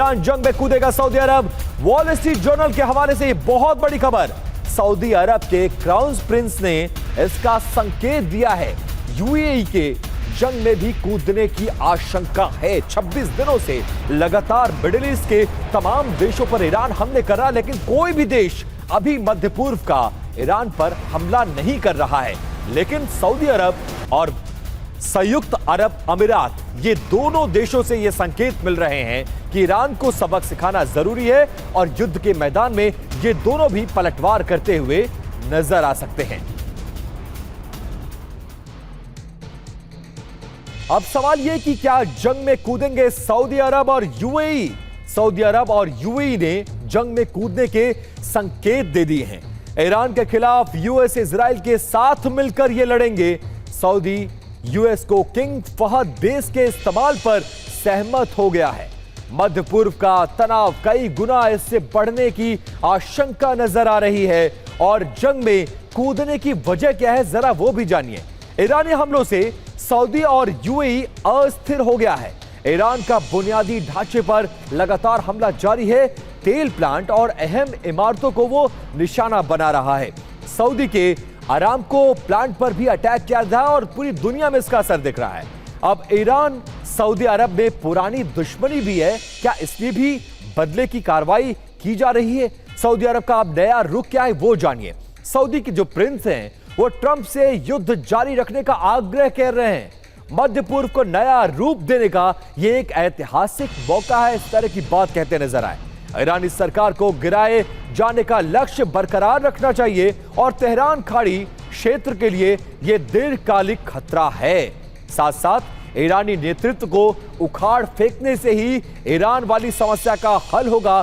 Iran जंग में कूदेगा Saudi अरब। Wall street journal के हवाले से बहुत बड़ी खबर। सऊदी अरब के क्राउन प्रिंस ने इसका संकेत दिया है। यूएई के जंग में भी कूदने की आशंका है। 26 दिनों से लगातार मिडिल ईस्ट के तमाम देशों पर ईरान हमले कर रहा है, लेकिन कोई भी देश अभी मध्य पूर्व का ईरान पर हमला नहीं कर रहा है। लेकिन सऊदी अरब और संयुक्त अरब अमीरात, ये दोनों देशों से ये संकेत मिल रहे हैं कि ईरान को सबक सिखाना जरूरी है और युद्ध के मैदान में ये दोनों भी पलटवार करते हुए नजर आ सकते हैं। अब सवाल यह कि क्या जंग में कूदेंगे सऊदी अरब और यूएई? सऊदी अरब और यूएई ने जंग में कूदने के संकेत दे दिए हैं। ईरान के खिलाफ यूएस इजराइल के साथ मिलकर ये लड़ेंगे। सऊदी यूएस को किंग फहद बेस के इस्तेमाल पर सहमत हो गया है। मध्य पूर्व का तनाव कई गुना इससे बढ़ने की आशंका नजर आ रही है। और जंग में कूदने की वजह क्या है, जरा वो भी जानिए। ईरानी हमलों से सऊदी और यूएई अस्थिर हो गया है। ईरान का बुनियादी ढांचे पर लगातार हमला जारी है। तेल प्लांट और अहम इमारतों को वो निशाना बना रहा है। सऊदी के अरामको प्लांट पर भी अटैक किया था और पूरी दुनिया में इसका असर दिख रहा है। अब ईरान सऊदी अरब में पुरानी दुश्मनी भी है, क्या इसलिए भी बदले की कार्रवाई की जा रही है? सऊदी अरब का अब नया रुख क्या है वो जानिए। सऊदी के जो प्रिंस हैं वो ट्रंप से युद्ध जारी रखने का आग्रह कर रहे हैं। मध्य पूर्व को नया रूप देने का यह एक ऐतिहासिक मौका है, इस तरह की बात कहते नजर आए। ईरानी सरकार को गिराए जाने का लक्ष्य बरकरार रखना चाहिए और तेहरान खाड़ी क्षेत्र के लिए यह दीर्घकालिक खतरा है। साथ साथ ईरानी नेतृत्व को उखाड़ फेंकने से ही ईरान वाली समस्या का हल होगा।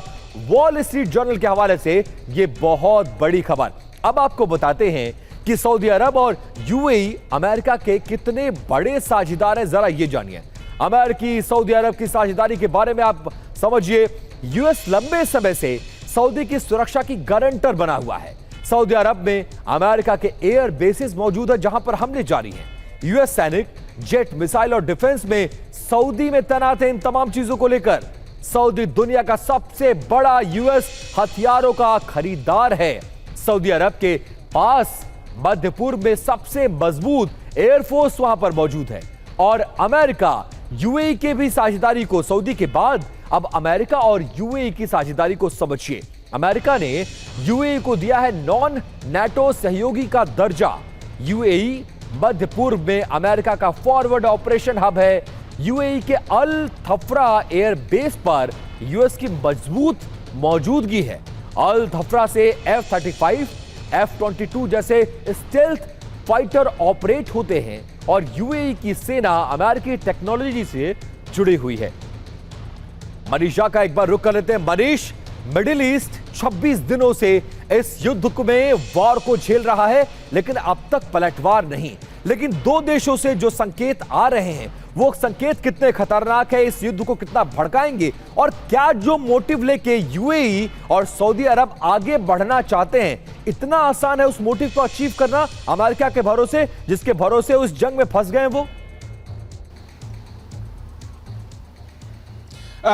वॉल स्ट्रीट जर्नल के हवाले से यह बहुत बड़ी खबर। अब आपको बताते हैं कि सऊदी अरब और यूएई अमेरिका के कितने बड़े साझेदार हैं, जरा ये जानिए। अमेरिकी सऊदी अरब की साझेदारी के बारे में आप समझिए। यूएस लंबे समय से सऊदी की सुरक्षा की गारंटर बना हुआ है। सऊदी अरब में अमेरिका के एयर बेसिस मौजूद है जहां पर हमले जारी हैं। यूएस सैनिक जेट, मिसाइल और डिफेंस में सऊदी में तैनात है। इन तमाम चीजों को लेकर सऊदी दुनिया का सबसे बड़ा यूएस हथियारों का खरीदार है। सऊदी अरब के पास मध्य पूर्व में सबसे मजबूत एयरफोर्स वहां पर मौजूद है। और अमेरिका यूएई के भी साझेदारी को सऊदी के बाद अब अमेरिका और यूएई की साझेदारी को समझिए। अमेरिका ने यूएई को दिया है नॉन नेटो सहयोगी का दर्जा। यूएई मध्य पूर्व में अमेरिका का फॉरवर्ड ऑपरेशन हब है। यूएई के अल थफ्रा एयर बेस पर यूएस की मजबूत मौजूदगी है। अल थफ्रा से F-35, F-22 जैसे स्टेल्थ फाइटर ऑपरेट होते हैं और यूएई की सेना अमेरिकी टेक्नोलॉजी से जुड़ी हुई है। मनीषा का एक बार रुक कर लेते हैं। मनीष, मिडिल ईस्ट 26 दिनों से इस युद्ध में वॉर को झेल रहा है, लेकिन अब तक पलटवार नहीं। लेकिन दो देशों से जो संकेत आ रहे हैं वो संकेत कितने खतरनाक है, इस युद्ध को कितना भड़काएंगे और क्या जो मोटिव लेके यूएई और सऊदी अरब आगे बढ़ना चाहते हैं, इतना आसान है उस मोटिव को अचीव करना अमेरिका के भरोसे, जिसके भरोसे उस जंग में फंस गए वो?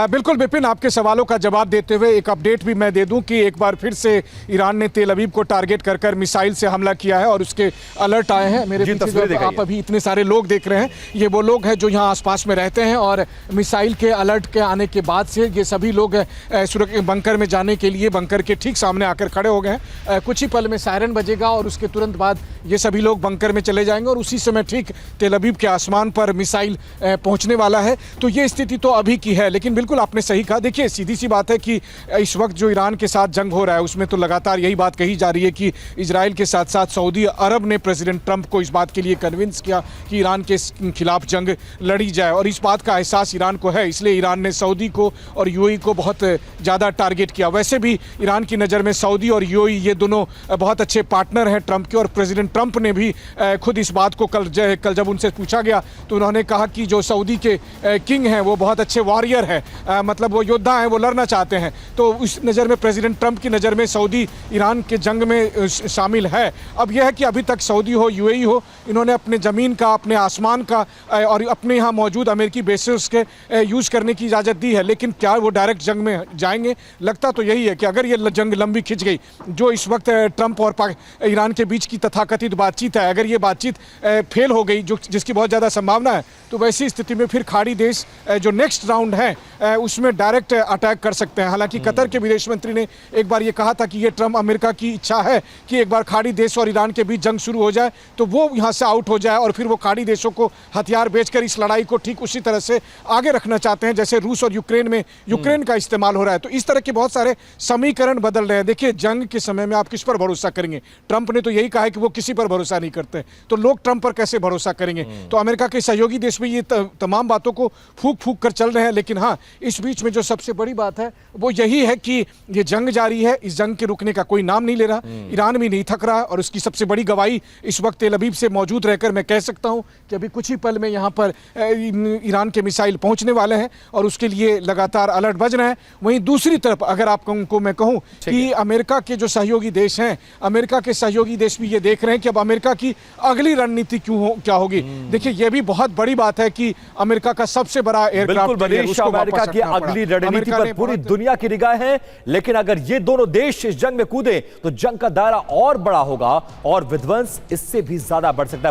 बिल्कुल विपिन, आपके सवालों का जवाब देते हुए एक अपडेट भी मैं दे दूं कि एक बार फिर से ईरान ने तेल अवीव को टारगेट कर मिसाइल से हमला किया है और उसके अलर्ट आए हैं। मेरे पीछे जो आप अभी इतने सारे लोग देख रहे हैं, ये वो लोग हैं जो यहाँ आसपास में रहते हैं और मिसाइल के अलर्ट के आने के बाद से ये सभी लोग सुरक्षित बंकर में जाने के लिए बंकर के ठीक सामने आकर खड़े हो गए हैं। कुछ ही पल में सायरन बजेगा और उसके तुरंत बाद ये सभी लोग बंकर में चले जाएंगे और उसी समय ठीक तेल अवीव के आसमान पर मिसाइल पहुँचने वाला है। तो ये स्थिति तो अभी की है, लेकिन बिल्कुल आपने सही कहा। देखिए, सीधी सी बात है कि इस वक्त जो ईरान के साथ जंग हो रहा है उसमें तो लगातार यही बात कही जा रही है कि इजराइल के साथ साथ सऊदी अरब ने प्रेसिडेंट ट्रंप को इस बात के लिए कन्विंस किया कि ईरान के खिलाफ जंग लड़ी जाए और इस बात का एहसास ईरान को है, इसलिए ईरान ने सऊदी को और यूएई को बहुत ज़्यादा टारगेट किया। वैसे भी ईरान की नज़र में सऊदी और यूएई ये दोनों बहुत अच्छे पार्टनर हैं ट्रंप के और प्रेसिडेंट ट्रंप ने भी खुद इस बात को कल जब उनसे पूछा गया तो उन्होंने कहा कि जो सऊदी के किंग हैं वो बहुत अच्छे वॉरियर है मतलब वो योद्धा हैं, वो लड़ना चाहते हैं। तो उस नज़र में प्रेसिडेंट ट्रंप की नज़र में सऊदी ईरान के जंग में शामिल है। अब यह है कि अभी तक सऊदी हो, यूएई हो, इन्होंने अपने ज़मीन का, अपने आसमान का और अपने यहाँ मौजूद अमेरिकी बेसेस के यूज़ करने की इजाज़त दी है। लेकिन क्या वो डायरेक्ट जंग में जाएंगे? लगता तो यही है कि अगर ये जंग लंबी खिंच गई, जो इस वक्त ट्रंप और ईरान के बीच की तथाकथित बातचीत है, अगर ये बातचीत फेल हो गई, जिसकी बहुत ज़्यादा संभावना है, तो वैसी स्थिति में फिर खाड़ी देश जो नेक्स्ट राउंड है उसमें डायरेक्ट अटैक कर सकते हैं। हालांकि कतर के विदेश मंत्री ने एक बार ये कहा था कि ये ट्रंप अमेरिका की इच्छा है कि एक बार खाड़ी देश और ईरान के बीच जंग शुरू हो जाए तो वो यहाँ से आउट हो जाए और फिर वो खाड़ी देशों को हथियार बेचकर इस लड़ाई को ठीक उसी तरह से आगे रखना चाहते हैं जैसे रूस और यूक्रेन में यूक्रेन का इस्तेमाल हो रहा है। तो इस तरह के बहुत सारे समीकरण बदल रहे हैं। देखिए, जंग के समय में आप किस पर भरोसा करेंगे? ट्रंप ने तो यही कहा है कि वो किसी पर भरोसा नहीं करते, तो लोग ट्रंप पर कैसे भरोसा करेंगे? तो अमेरिका के सहयोगी देश भी ये तमाम बातों को फूंक फूंक कर चल रहे हैं। लेकिन हाँ, इस बीच में जो सबसे बड़ी बात है वो यही है कि ये जंग जारी है, इस जंग के रुकने का कोई नाम नहीं ले रहा, ईरान भी नहीं थक रहा और उसकी सबसे बड़ी गवाही इस वक्त तेल अवीव से मौजूद रहकर मैं कह सकता हूं कि अभी कुछ ही पल में यहां पर ईरान के मिसाइल पहुंचने वाले हैं और उसके लिए लगातार अलर्ट बज रहे हैं। वहीं दूसरी तरफ अगर आपको मैं कहूं कि अमेरिका के जो सहयोगी देश हैं, अमेरिका के सहयोगी देश भी ये देख रहे हैं कि अब अमेरिका की अगली रणनीति क्या होगी। देखिए, यह भी बहुत बड़ी बात है कि अमेरिका का सबसे बड़ा एयरक्राफ्ट अमेरिका की अगली रणनीति पर पूरी दुनिया की निगाह है। लेकिन अगर ये दोनों देश इस जंग में कूदे तो जंग का दायरा और बड़ा होगा और विध्वंस इससे भी ज्यादा बढ़ सकता है।